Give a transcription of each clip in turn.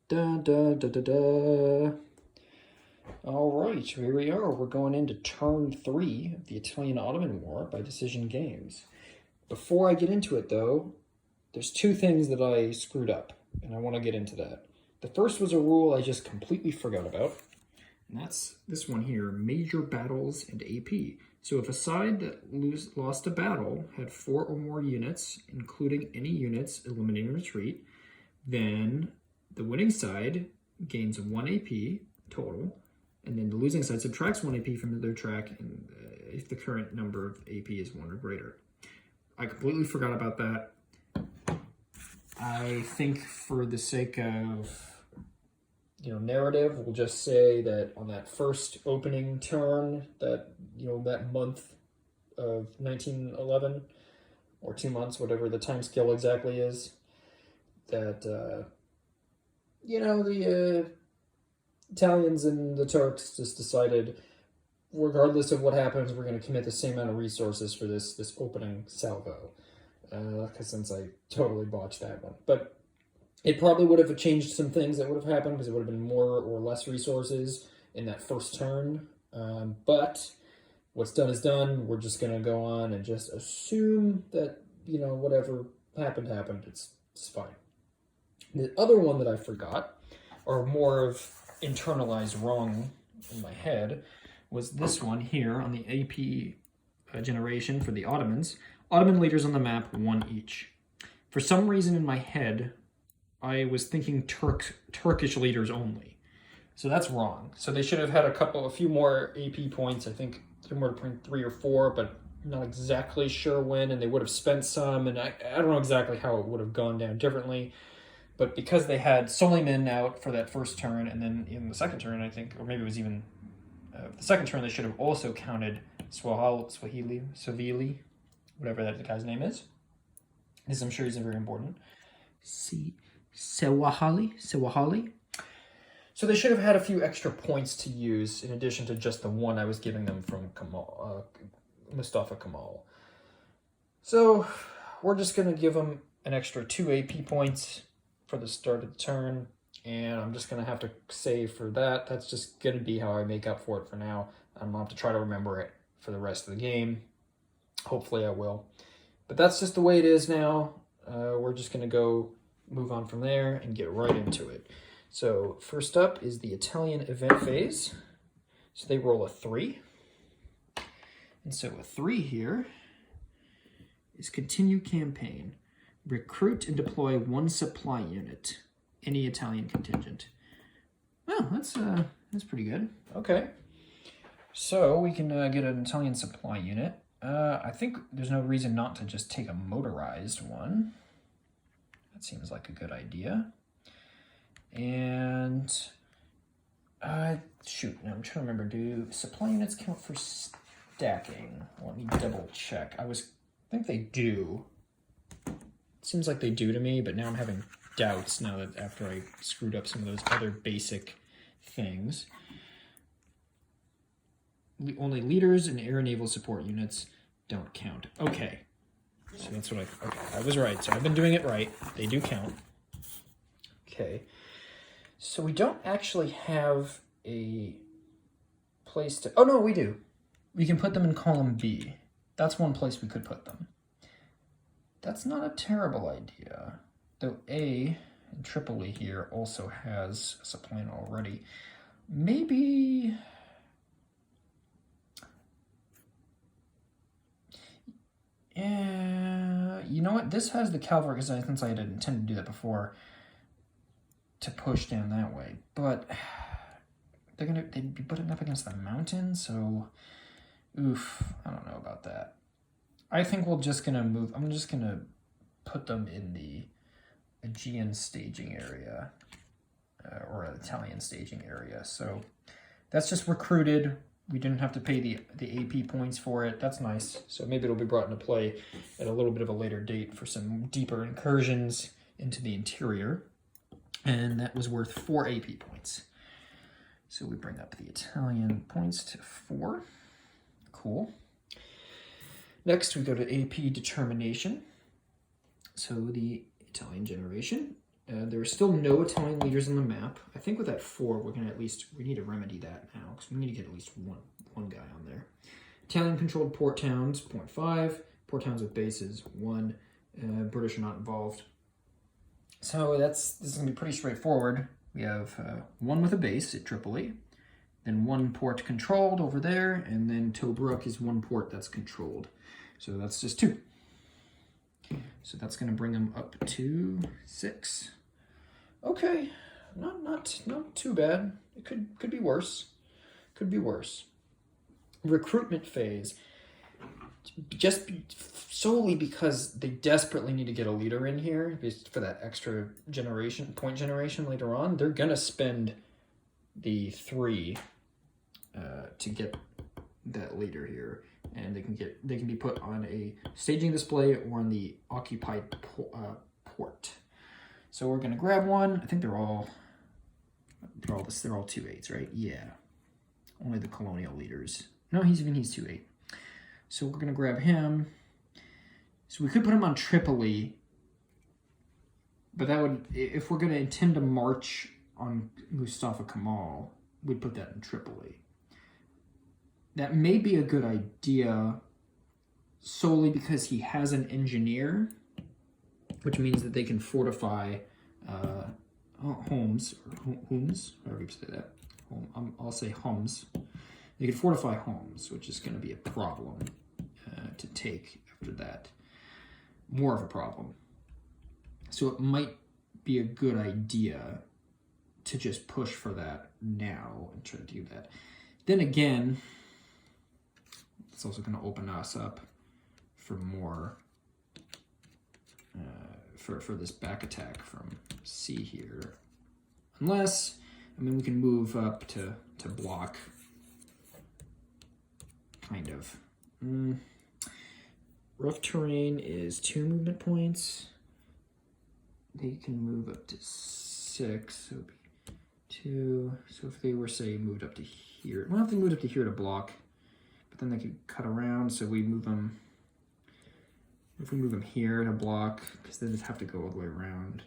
Da, da, da, da, da. All right, here we are. We're going into turn 3 of the Italian-Ottoman War by decision games. Before I get into it, though, there's two things that I screwed up, and I want to get into that. The first was a rule I just completely forgot about, and that's this one here, major battles and AP. So if a side that lost a battle had 4 or more units, including any units eliminating retreat, then the winning side gains 1 AP total, and then the losing side subtracts 1 AP from their track and if the current number of AP is 1 or greater. I completely forgot about that. I think for the sake of narrative, we'll just say that on that first opening turn, that that month of 1911 or 2 months, whatever the time scale exactly is, that the Italians and the Turks just decided, regardless of what happens, we're going to commit the same amount of resources for this opening salvo. Because since I totally botched that one, but it probably would have changed some things that would have happened because it would have been more or less resources in that first turn. But what's done is done. We're just going to go on and just assume that, whatever happened. It's fine. The other one that I forgot, or more of internalized wrong in my head, was this one here on the AP generation for the Ottomans. Ottoman leaders on the map, 1 each. For some reason in my head, I was thinking Turkish leaders only. So that's wrong. So they should have had a few more AP points. I think somewhere between 3 or 4, but not exactly sure when, and they would have spent some, and I don't know exactly how it would have gone down differently. But because they had Suleiman out for that first turn, and then in the second turn, I think, or maybe it was even the second turn, they should have also counted Swahili, whatever that guy's name is. Because I'm sure he's very important. Sewahali. So they should have had a few extra points to use in addition to just the one I was giving them from Mustafa Kemal. So we're just going to give them an extra 2 AP points for the start of the turn, and I'm just going to have to save for that. That's just going to be how I make up for it for now. I'm going to have to try to remember it for the rest of the game. Hopefully I will. But that's just the way it is now. We're just going to move on from there and get right into it. So first up is the Italian event phase. So they roll a 3. And so a 3 here is continue campaign. Recruit and deploy 1 supply unit, any Italian contingent. Well, that's pretty good. Okay. So we can get an Italian supply unit. I think there's no reason not to just take a motorized one. That seems like a good idea. And shoot, now I'm trying to remember, do supply units count for stacking? Let me double check. I think they do. It seems like they do to me, but now I'm having doubts now that after I screwed up some of those other basic things. Only leaders and air and naval support units don't count. Okay. So that's what I was right. So I've been doing it right. They do count. Okay. So we don't actually have a place to... Oh, no, we do. We can put them in column B. That's one place we could put them. That's not a terrible idea. Though A in Tripoli here also has a supply already. Maybe... Yeah, you know what? This has the cavalry, because since I had intended to do that before, to push down that way. But they'd be putting up against the mountain, so oof, I don't know about that. I think we're just gonna move. I'm just gonna put them in the Aegean staging area, or Italian staging area. So that's just recruited. We didn't have to pay the AP points for it. That's nice. So maybe it'll be brought into play at a little bit of a later date for some deeper incursions into the interior. And that was worth 4 AP points. So we bring up the Italian points to 4. Cool. Next, we go to AP determination. So the Italian generation There are still no Italian leaders on the map. I think with that 4, we need to remedy that now, because we need to get at least one guy on there. Italian-controlled port towns, 0.5. Port towns with bases, 1. British are not involved. So this is going to be pretty straightforward. We have 1 with a base at Tripoli, then 1 port controlled over there, and then Tobruk is 1 port that's controlled. So that's just 2. So that's going to bring them up to 6. Okay, not too bad. It could be worse. Could be worse. Recruitment phase. Just solely because they desperately need to get a leader in here for that extra point generation later on. They're gonna spend the 3 to get that leader here, and they can be put on a staging display or on the occupied port. So we're gonna grab 1. I think they're all 2/8s, right? Yeah. Only the colonial leaders. No, he's 2/8. So we're gonna grab him. So we could put him on Tripoli, but that would, if we're gonna intend to march on Mustafa Kemal, we'd put that in Tripoli. That may be a good idea solely because he has an engineer, which means that they can fortify Homs, however you say that. I'll say Homs. They can fortify Homs, which is going to be a problem to take after that. More of a problem. So it might be a good idea to just push for that now and try to do that. Then again, it's also going to open us up for more, for this back attack from C here. Unless, I mean, we can move up to block, kind of. Rough terrain is 2 movement points. They can move up to 6, so it would be 2. So if they were, say, moved up to here, well, if they moved up to here to block, but then they could cut around, so we move them, if we move them here to block, because then they'd have to go all the way around.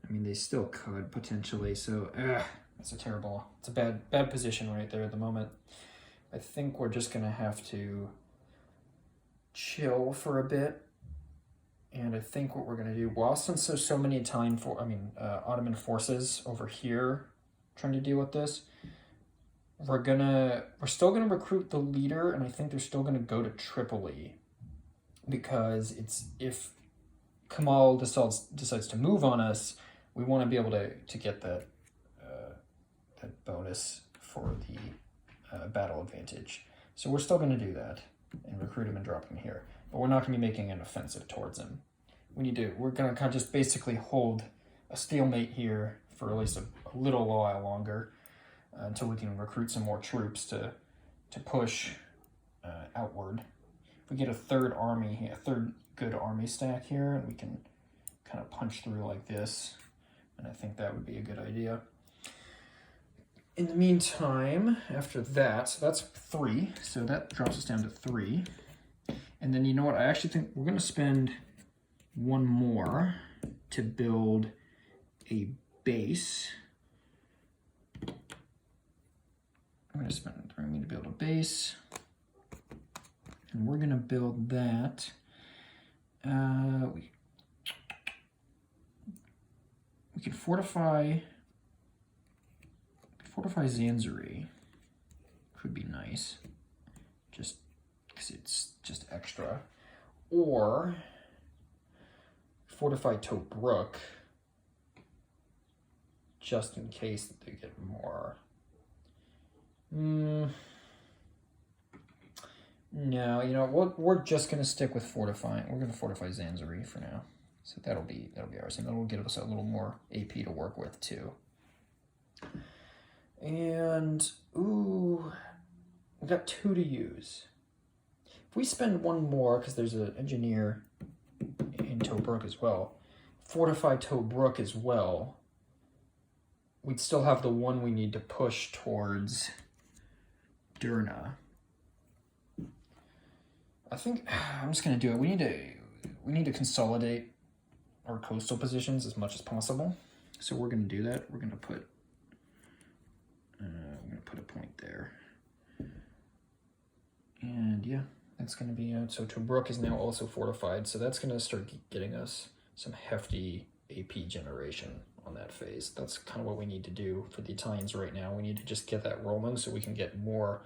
I mean, they still could, potentially, so, it's a bad position right there at the moment. I think we're just gonna have to chill for a bit, and I think what we're gonna do, well, since there's so many Ottoman forces over here trying to deal with this, we're still gonna recruit the leader, and I think they're still gonna go to Tripoli, because if Kemal decides to move on us, we want to be able to get that bonus for the battle advantage. So we're still going to do that and recruit him and drop him here, but we're not going to be making an offensive towards him. We're going to kind of just basically hold a stalemate here for at least a little while longer until we can recruit some more troops to push outward. If we get a third good army stack here, and we can kind of punch through like this, and I think that would be a good idea. In the meantime, after that, so that's 3, so that drops us down to 3. And then, you know what, I actually think we're going to spend 1 more to build a base. I'm going to spend 3 to build a base. And we're going to build that. We can fortify Zanzuri. Could be nice, just because it's just extra. Or fortify Tobruk, just in case they get more. No, you know, we're just gonna stick with fortifying. We're gonna fortify Zanzuri for now, so that'll be ours, and that'll give us a little more AP to work with too. And ooh, we got 2 to use. If we spend 1 more, because there's an engineer in Tobruk as well, fortify Tobruk as well, we'd still have the 1 we need to push towards Derna. I think I'm just gonna do it. We need to consolidate our coastal positions as much as possible. So we're going to do that. We're going to put a point there. And yeah, that's going to be it. So Tobruk is now also fortified. So that's going to start getting us some hefty AP generation on that phase. That's kind of what we need to do for the Italians right now. We need to just get that rolling so we can get more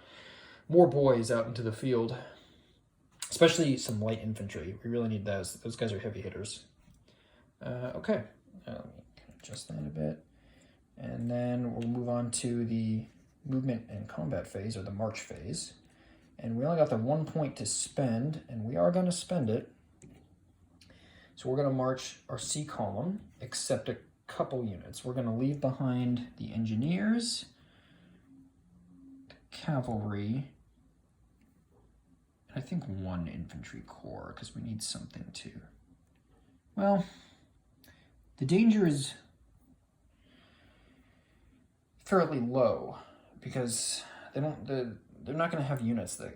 boys out into the field, especially some light infantry. We really need those. Those guys are heavy hitters. Okay, let me adjust that a bit. And then we'll move on to the movement and combat phase, or the march phase. And we only got the 1 point to spend, and we are going to spend it. So we're going to march our C column, except a couple units. We're going to leave behind the engineers, the cavalry, and I think 1 infantry corps, because we need something to... Well, the danger is fairly low, because they're not going to have units. The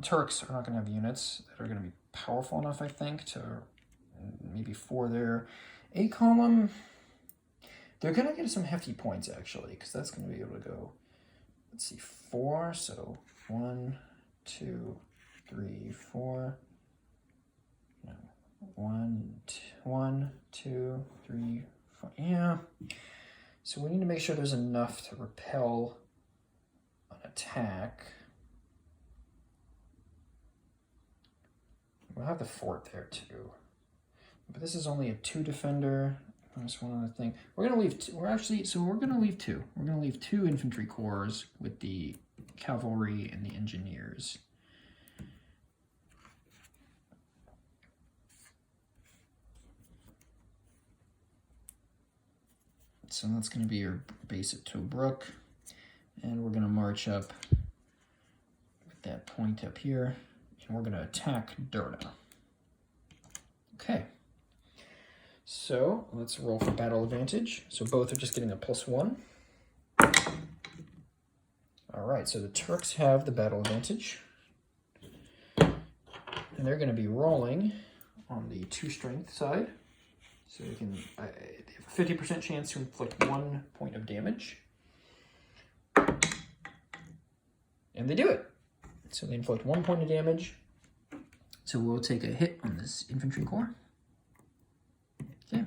Turks are not going to have units that are going to be powerful enough, I think, to maybe for their A column. They're going to get some hefty points, actually, because that's going to be able to go, let's see, 4. So 1, 2, 3, 4. No, 1, 2, 3, 4. Yeah. So we need to make sure there's enough to repel an attack. We'll have the fort there too, but this is only a 2 defender. That's one other thing. We're gonna leave. We're gonna leave 2. We're gonna leave 2 infantry corps with the cavalry and the engineers. So that's going to be your base at Tobruk. And we're going to march up with that point up here. And we're going to attack Derna. Okay. So let's roll for battle advantage. So both are just getting a +1. All right, so the Turks have the battle advantage. And they're going to be rolling on the 2 strength side. So they can they have a 50% chance to inflict 1 point of damage. And they do it. So they inflict 1 point of damage. So we'll take a hit on this infantry corps. Okay.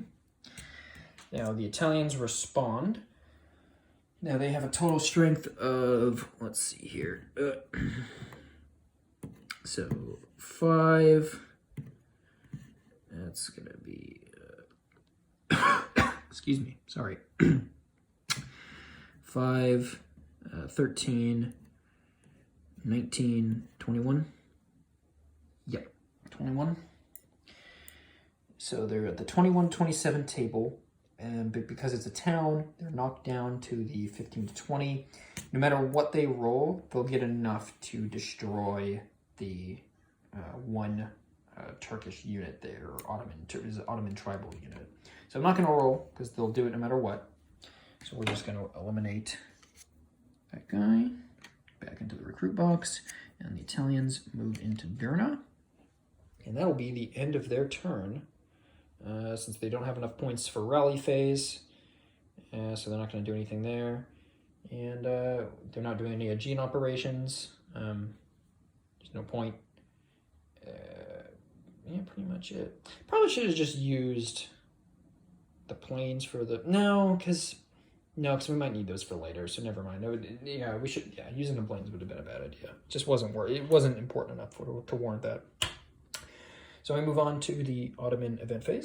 Now the Italians respond. Now they have a total strength of, let's see here. So 5. That's going to be... excuse me, sorry. 5, 13, 19, 21. Yep, 21. So they're at the 21-27 table, and because it's a town, they're knocked down to the 15 to 20. No matter what they roll, they'll get enough to destroy the one Turkish unit there, or Ottoman tribal unit. So I'm not going to roll, because they'll do it no matter what. So we're just going to eliminate that guy back into the recruit box, and the Italians move into Derna. And that'll be the end of their turn, since they don't have enough points for rally phase. So they're not going to do anything there. And they're not doing any Aegean operations. There's no point. Yeah, pretty much it. Probably should have just used the planes for the... No, because we might need those for later, so never mind. Using the planes would have been a bad idea. It wasn't important enough to warrant that. So I move on to the Ottoman event phase.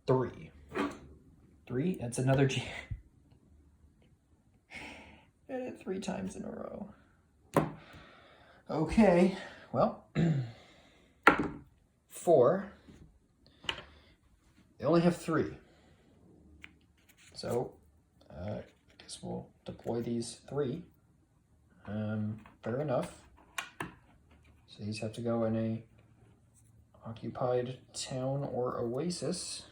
3. That's another G. I did it 3 times in a row. Okay, well... 4. They only have 3. So, I guess we'll deploy these 3. Fair enough. So these have to go in a occupied town or oasis.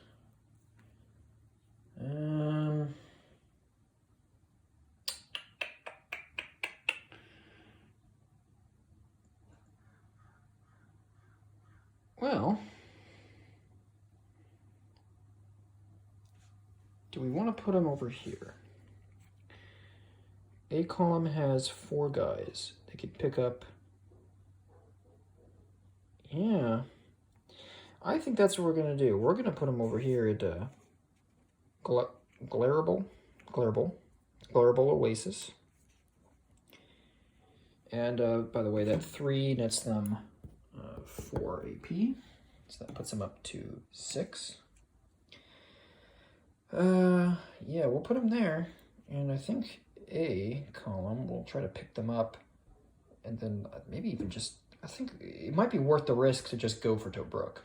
Well, Do we want to put them over here? A column has 4 guys. They could pick up... Yeah. I think that's what we're going to do. We're going to put them over here at Glarable Oasis. And by the way, that 3 nets them 4 AP. So that puts them up to 6. Yeah, we'll put them there. And I think A column will try to pick them up. And then maybe even just, I think it might be worth the risk to just go for Tobruk.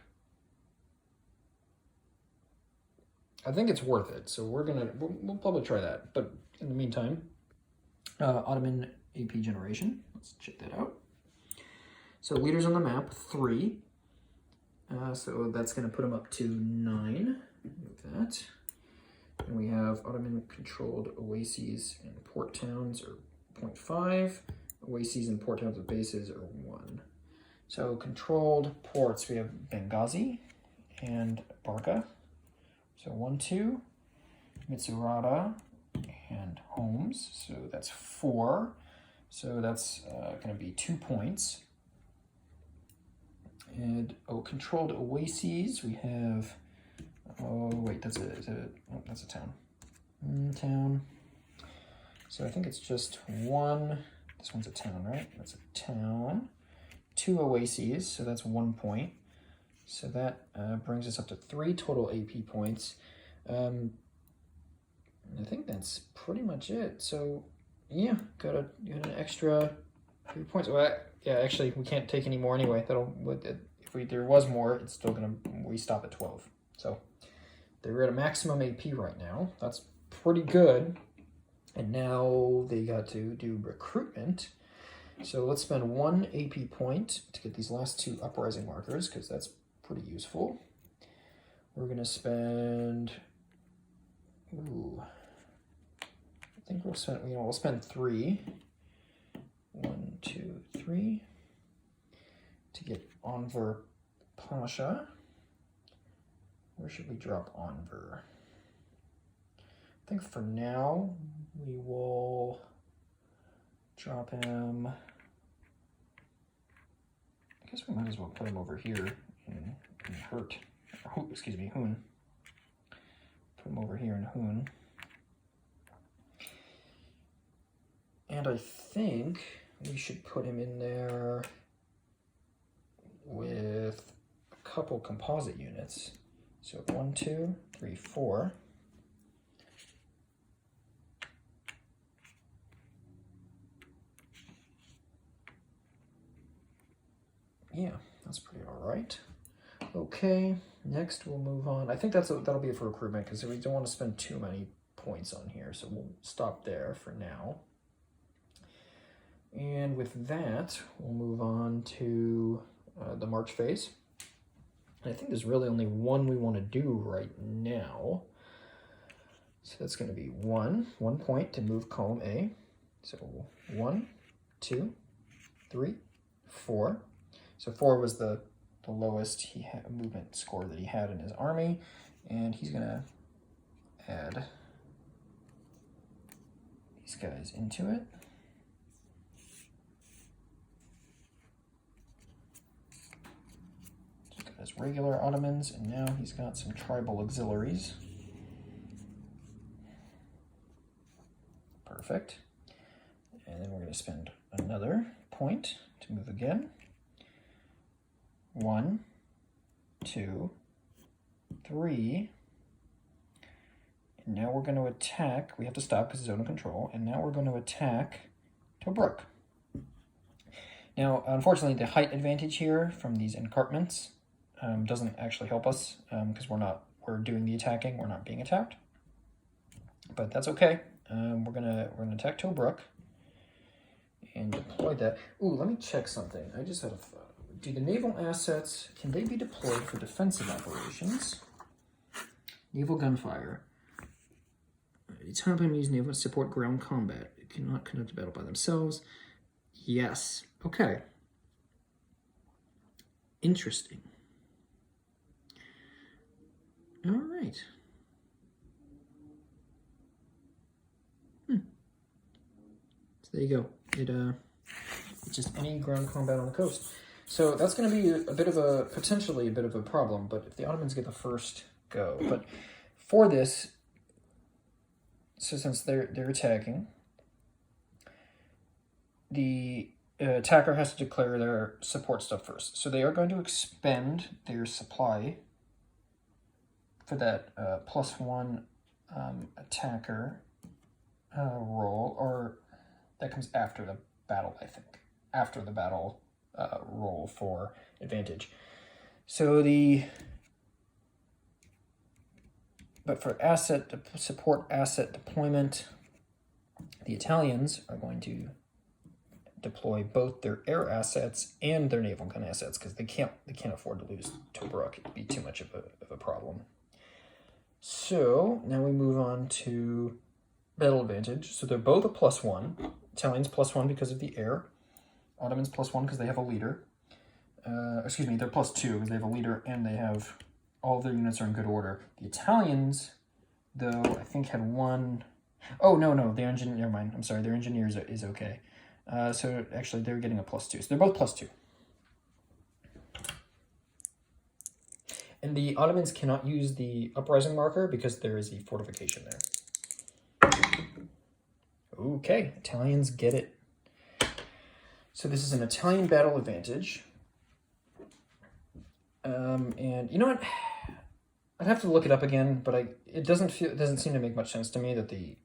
I think it's worth it. So we'll probably try that. But in the meantime, Ottoman Ap Generation. Let's check that out. So leaders on the map, 3. So that's going to put them up to 9. Move that. And we have Ottoman-controlled oases and port towns are 0.5. Oases and port towns with bases are 1. So controlled ports, we have Benghazi and Barca. So 1, 2. Mitsurata and Homs. So that's 4. So that's going to be 2 points. And controlled oases, we have, oh wait, that's a town. Town. So I think it's just 1, this one's a town, right? That's a town. 2 oases, so that's 1 point. So that brings us up to 3 total AP points. I think that's pretty much it. So yeah, got an extra 3 points. Well, yeah, actually, we can't take any more anyway. If there was more, it's still we stop at 12. So they're at a maximum AP right now. That's pretty good. And now they got to do recruitment. So let's spend 1 AP point to get these last 2 uprising markers, because that's pretty useful. We're gonna spend, I think we'll spend 3. 1, 2, 3 to get Enver Pasha. Where should we drop Enver? I think for now we will drop him. I guess we might as well put him over here in Hoon. Put him over here in Hoon. And I think we should put him in there with a couple composite units. So 1, 2, 3, 4. Yeah, that's pretty all right. Okay, next we'll move on. I think that'll be it for recruitment, because we don't want to spend too many points on here, so we'll stop there for now. And with that, we'll move on to the March phase. And I think there's really only one we want to do right now. So that's going to be 1 point to move column A. So 1, 2, 3, 4. So 4 was the lowest movement score that he had in his army, and he's going to add these guys into it. He's got his regular Ottomans, and now he's got some tribal auxiliaries. Perfect. And then we're going to spend another point to move again. 1, 2, 3. And now we're going to attack. We have to stop because it's zone of control. And now we're going to attack Tobruk. Now, unfortunately, the height advantage here from these encarpments doesn't actually help us because we're doing the attacking. We're not being attacked. But that's okay. We're gonna attack Tobruk and deploy that. Ooh, let me check something. I just had a thought. Do the naval assets, can they be deployed for defensive operations? Naval gunfire. It's hard to use naval to support ground combat. It cannot conduct a battle by themselves. Yes. Okay. Interesting. All right. So there you go. It's just any ground combat on the coast. So that's going to be a bit of a, potentially a bit of a problem, but if the Ottomans get the first go. But for this, so since they're attacking, the attacker has to declare their support stuff first. So they are going to expend their supply for that +1 attacker roll, or that comes after the battle, I think. After the battle roll for advantage. So but for support asset deployment, the Italians are going to deploy both their air assets and their naval gun assets, because they can't afford to lose Tobruk. It'd be too much of a problem. So now we move on to battle advantage. So they're both a +1. Italians +1 because of the air. Ottomans +1 because they have a leader. Excuse me, they're +2 because they have a leader and they have all of their units are in good order. The Italians, though, I think had one. Oh no, their engineer. Never mind. I'm sorry, their engineers is okay. So actually, they're getting a +2. So they're both +2. And the Ottomans cannot use the uprising marker because there is a fortification there. Okay, Italians get it. So this is an Italian battle advantage. And you know what? I'd have to look it up again, but it doesn't seem to make much sense to me that the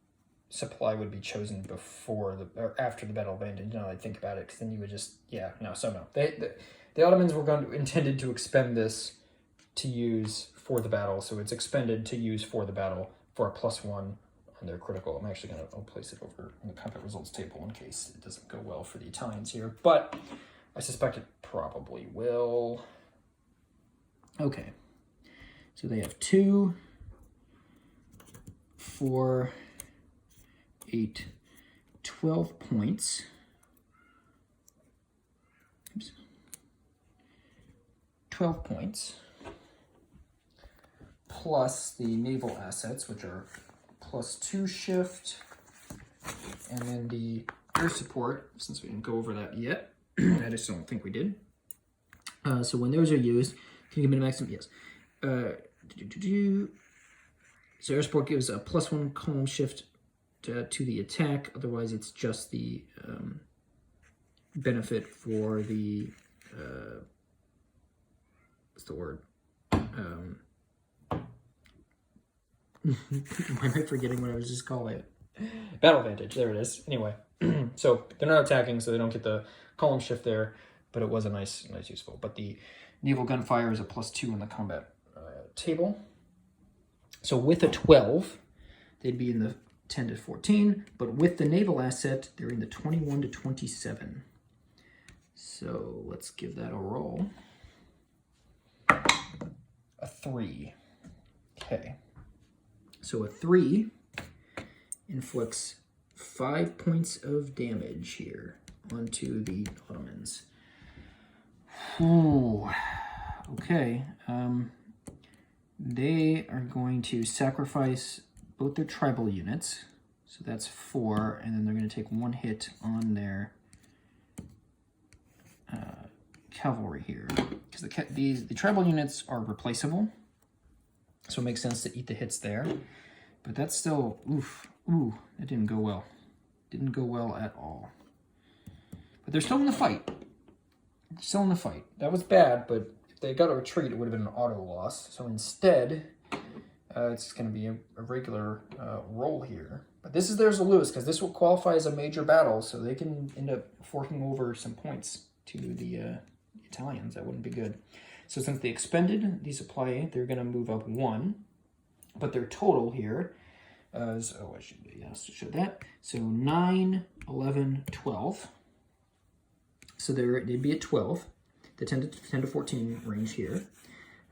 supply would be chosen before or after the battle advantage. Now that I think about it, because then you would just no. The Ottomans were intended to expend this to use for the battle, so it's expended to use for the battle for a +1 on their critical. I'm actually I'll place it over in the combat results table in case it doesn't go well for the Italians here, but I suspect it probably will. Okay, so they have 2, 4, 8, 12 points. Oops. 12 points, plus the naval assets, which are +2 shift, and then the air support, since we didn't go over that yet. I just don't think we did. So when those are used, can you give me a maximum? Yes. So air support gives a +1 column shift to the attack. Otherwise, it's just the benefit for the what's the word? Why am I forgetting what I was just calling it? Battle advantage. There it is. Anyway, so they're not attacking, so they don't get the column shift there. But it was a nice useful. But the naval gunfire is a +2 in the combat table. So with a 12, they'd be in the 10 to 14. But with the naval asset, they're in the 21 to 27. So let's give that a roll. A 3. Okay. So a 3 inflicts 5 points of damage here onto the Ottomans. Ooh. Okay. They are going to sacrifice both their tribal units. So that's 4, and then they're going to take 1 hit on their cavalry here. Because the tribal units are replaceable. So it makes sense to eat the hits there. But that's still, that didn't go well. Didn't go well at all. But they're still in the fight. Still in the fight. That was bad, but if they got a retreat, it would have been an auto loss. So instead, it's going to be a regular roll here. But this is theirs to lose, because this will qualify as a major battle, so they can end up forking over some points to the Italians. That wouldn't be good. So since they expended the supply, they're going to move up 1. But their total here is, I should show that. So 9, 11, 12. So they'd be at 12, the 10 to 14 range here.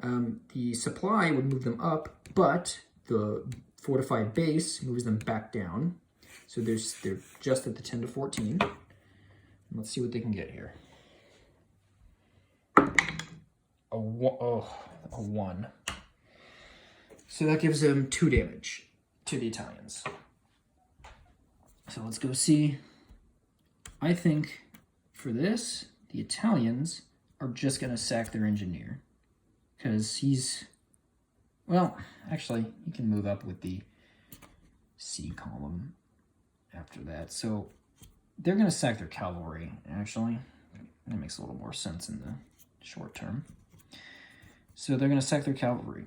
The supply would move them up, but the fortified base moves them back down. So they're just at the 10 to 14. Let's see what they can get here. A 1. So that gives them 2 damage to the Italians. So let's go see I think for this, the Italians are just going to sack their engineer. Because he's... Well, actually, he can move up with the C column after that. So they're going to sack their cavalry, actually. That makes a little more sense in the short term. So they're going to sack their cavalry.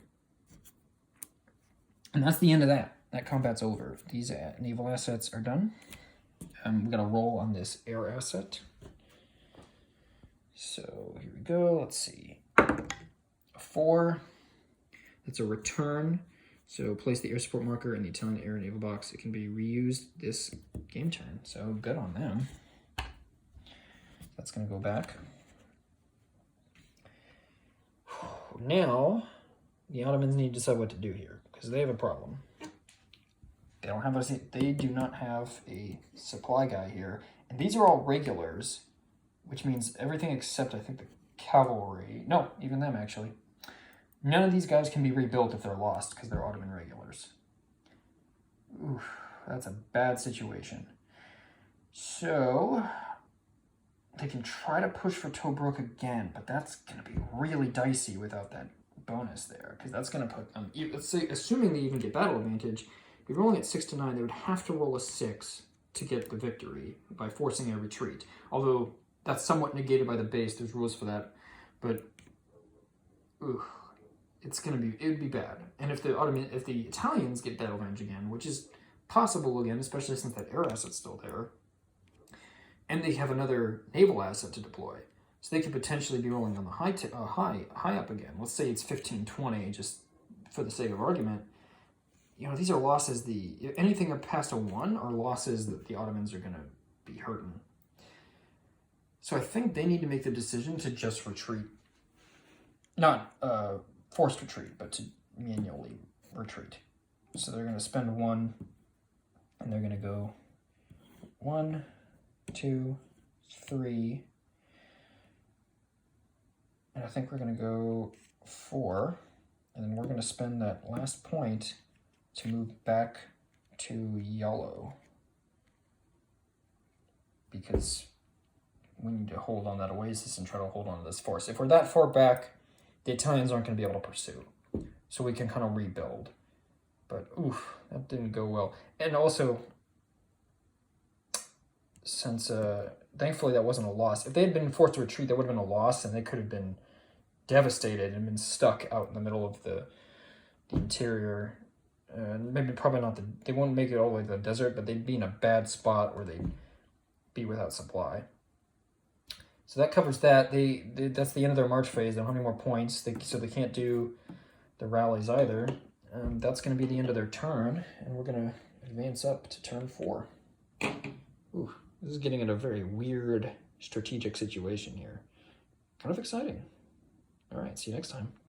And that's the end of that. That combat's over. These naval assets are done. We're going to roll on this air asset. So here we go. Let's see. A 4. That's a return. So place the air support marker in the Italian air naval box. It can be reused this game turn. So good on them. That's going to go back. Now, the Ottomans need to decide what to do here because they have a problem. They do not have a supply guy here. And these are all regulars, which means everything except, I think, the cavalry. No, even them, actually. None of these guys can be rebuilt if they're lost because they're Ottoman regulars. Oof, that's a bad situation. So, they can try to push for Tobruk again, but that's going to be really dicey without that bonus there, because that's going to put them, let's say, assuming they even get battle advantage, if you're rolling at 6 to 9, they would have to roll a 6 to get the victory by forcing a retreat. Although that's somewhat negated by the base, there's rules for that, but ooh, it would be bad. And if the Italians get battle advantage again, which is possible again, especially since that air asset's still there, and they have another naval asset to deploy, so they could potentially be rolling on the high up again. Let's say it's 15-20, just for the sake of argument. You know, these are losses. Anything up past a 1 are losses that the Ottomans are going to be hurting. So I think they need to make the decision to just retreat, not forced retreat, but to manually retreat. So they're going to spend 1, and they're going to go 1, 2, 3, and I think we're going to go 4, and then we're going to spend that last point to move back to yellow, because we need to hold on that oasis and try to hold on to this force. If we're that far back, the Italians aren't going to be able to pursue, so we can kind of rebuild. But oof, that didn't go well. And also, since thankfully that wasn't a loss. If they had been forced to retreat, that would have been a loss, and they could have been devastated and been stuck out in the middle of the interior. Maybe probably not they won't make it all the way to the desert, but they'd be in a bad spot where they'd be without supply. So that covers that. That's the end of their march phase. They don't have any more points, so they can't do the rallies either. That's going to be the end of their turn, and we're going to advance up to turn 4. Ooh, this is getting in a very weird strategic situation here. Kind of exciting. All right, see you next time.